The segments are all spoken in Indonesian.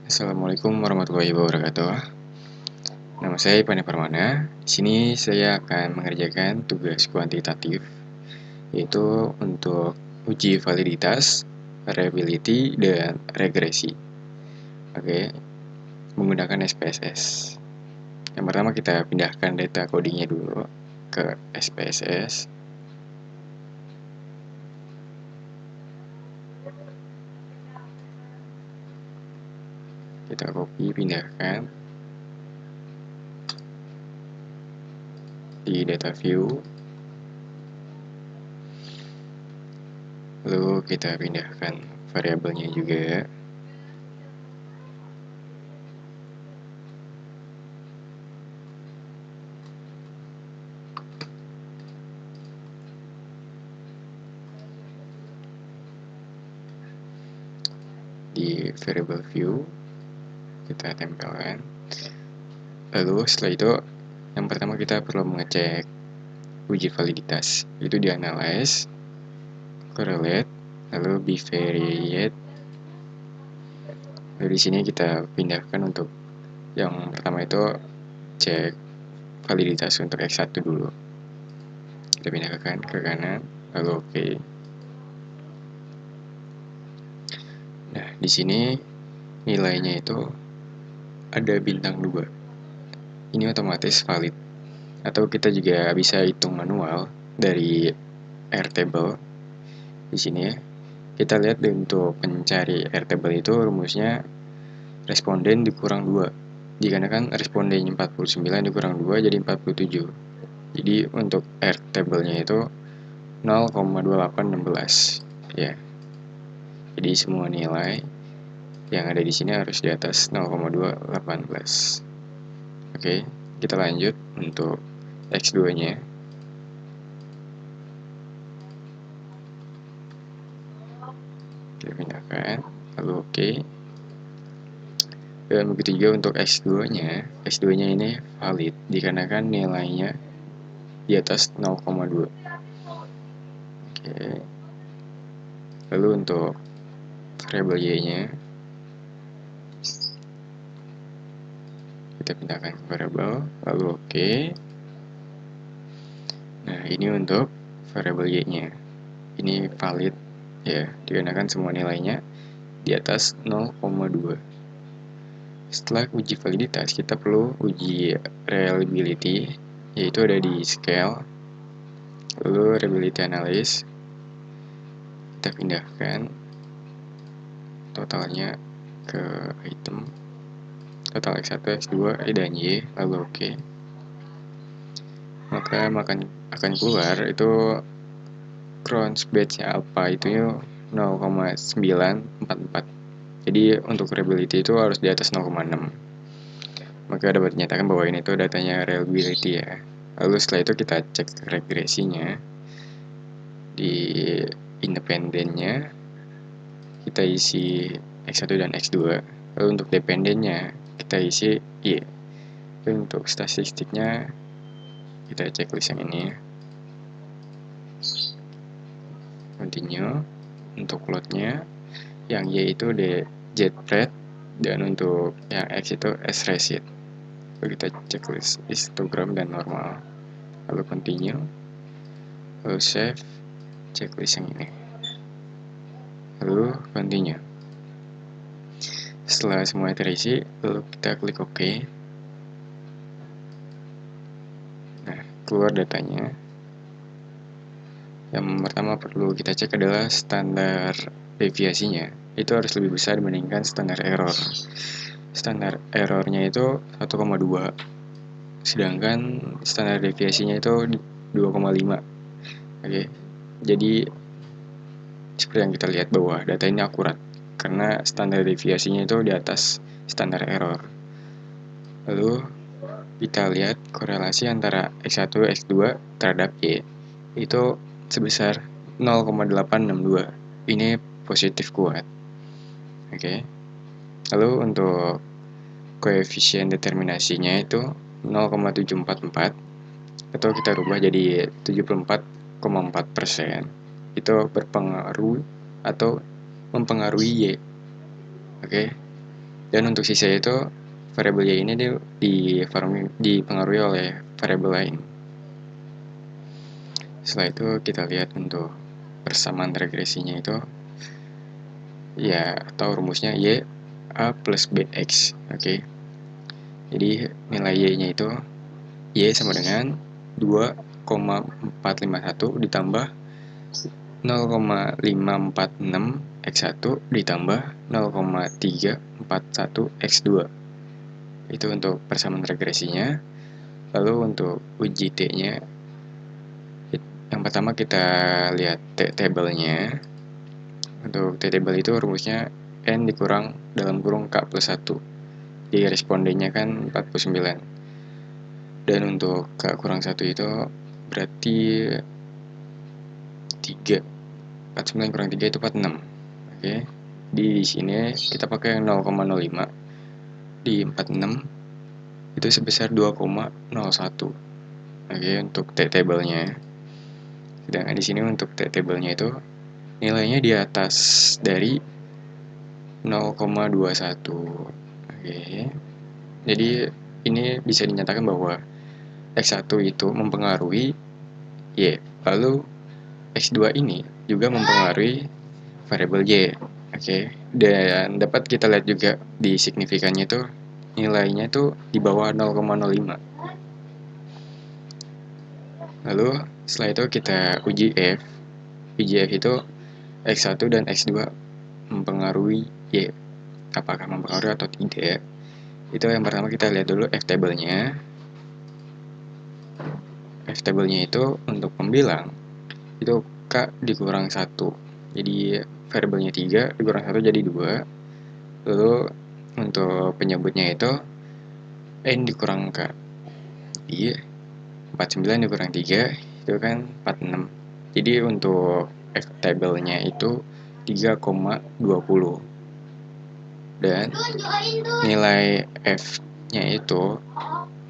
Assalamualaikum warahmatullahi wabarakatuh. Nama saya Ipane Parmana. Di sini saya akan mengerjakan tugas kuantitatif, yaitu untuk uji validitas, variability, dan regresi. Oke, menggunakan SPSS. Yang pertama kita pindahkan data codingnya dulu ke SPSS. Kita copy, pindahkan di data view. Lalu kita pindahkan variabelnya juga. Di variable view kita tempelkan. Lalu setelah itu yang pertama kita perlu mengecek uji validitas, itu di analyze, correlate, lalu bivariate. Lalu di sini kita pindahkan untuk yang pertama itu cek validitas untuk X1 dulu. Kita pindahkan ke kanan, lalu oke. Nah, di sini nilainya itu ada bintang 2. Ini otomatis valid. Atau kita juga bisa hitung manual dari Airtable. Di sini ya. Kita lihat untuk pencari Airtable itu rumusnya responden dikurang 2. Dikarenakan respondennya 49 dikurang 2 jadi 47. Jadi untuk Airtable-nya itu 0,2816 ya. Jadi semua nilai yang ada di sini harus di atas 0,218. Oke, kita lanjut untuk X2-nya. Kita pindahkan, lalu oke. Dan begitu juga untuk X2-nya. X2-nya ini valid dikarenakan nilainya di atas 0,2. Oke. Lalu untuk variabel Y-nya kita pindahkan ke variabel, lalu oke. Nah, ini untuk variabel Y-nya. Ini valid ya, dikarenakan semua nilainya di atas 0,2. Setelah uji validitas, kita perlu uji reliability, yaitu ada di scale, lalu reliability analysis. Kita pindahkan totalnya ke item, total X1, X2, dan Y, lalu oke. Maka akan keluar itu Crohn's batch-nya alpha itu 0,944. Jadi untuk reliability itu harus di atas 0,6. Maka dapat dinyatakan bahwa ini tuh datanya reliability ya. Lalu setelah itu kita cek regresinya. Di independennya kita isi X1 dan X2. Lalu untuk dependennya kita isi Y. Lalu untuk statistiknya kita checklist yang ini. Continue. Untuk plotnya yang Y itu Z-pred dan untuk yang X itu S-recit. Lalu kita checklist histogram dan normal. Lalu continue. Lalu save checklist yang ini. Lalu continue. Setelah semua terisi, lalu kita klik OK. Nah, keluar datanya. Yang pertama perlu kita cek adalah standar deviasinya. Itu harus lebih besar dibandingkan standar error. Standar errornya itu 1,2. Sedangkan standar deviasinya itu 2,5. Oke. Jadi seperti yang kita lihat bahwa data ini akurat karena standar deviasinya itu di atas standar error. Lalu kita lihat korelasi antara X1 X2 terhadap Y itu sebesar 0,862. Ini positif kuat. Oke. Lalu untuk koefisien determinasinya itu 0,744 atau kita rubah jadi 74,4%. Itu berpengaruh atau mempengaruhi Y. Oke. Dan untuk sisa itu variabel Y ini dipengaruhi oleh variabel lain. Setelah itu kita lihat untuk persamaan regresinya itu ya, atau rumusnya Y A plus BX. Oke. Jadi nilai Y-nya itu Y sama dengan 2,451 ditambah 0,546 X1 ditambah 0,341 X2. Itu untuk persamaan regresinya. Lalu untuk uji T-nya, yang pertama kita lihat T-tabelnya. Untuk T-table itu rumusnya N dikurang dalam kurung K plus 1. Jadi respondennya kan 49. Dan untuk K kurang 1 itu berarti 3. 49 kurang 3 itu 46. Oke. Di sini kita pakai 0,05. Di 46 itu sebesar 2,01. Oke, untuk T-table-nya. Sedangkan di sini untuk T-table-nya itu nilainya di atas dari 0,21. Oke. Jadi ini bisa dinyatakan bahwa X1 itu mempengaruhi Y. Lalu X2 ini juga mempengaruhi variabel Y. Oke. Dan dapat kita lihat juga di signifikannya itu nilainya itu di bawah 0,05. Lalu setelah itu kita uji F. Uji F itu X1 dan X2 mempengaruhi Y. Apakah mempengaruhi atau tidak? Itu yang pertama kita lihat dulu F-table-nya. F-table-nya itu untuk pembilang itu K dikurang 1. Jadi variabelnya 3 dikurang 1 jadi 2. Lalu untuk penyebutnya itu N dikurang K. Jadi 49 dikurang 3 itu kan 46. Jadi untuk F-table-nya itu 3,20. Dan nilai F-nya itu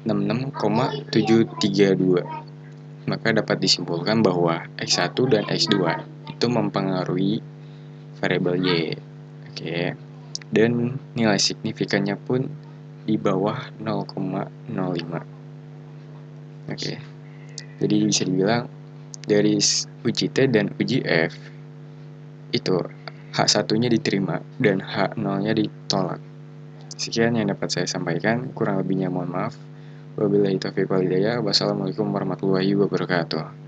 66,732. Maka dapat disimpulkan bahwa X1 dan X2 itu mempengaruhi variabel Y. Oke. Dan nilai signifikannya pun di bawah 0,05. Oke. Jadi bisa dibilang dari uji T dan uji F itu H1-nya diterima dan H0-nya ditolak. Sekian yang dapat saya sampaikan, kurang lebihnya mohon maaf. Wabillahi taufiq wal hidayah. Wassalamualaikum warahmatullahi wabarakatuh.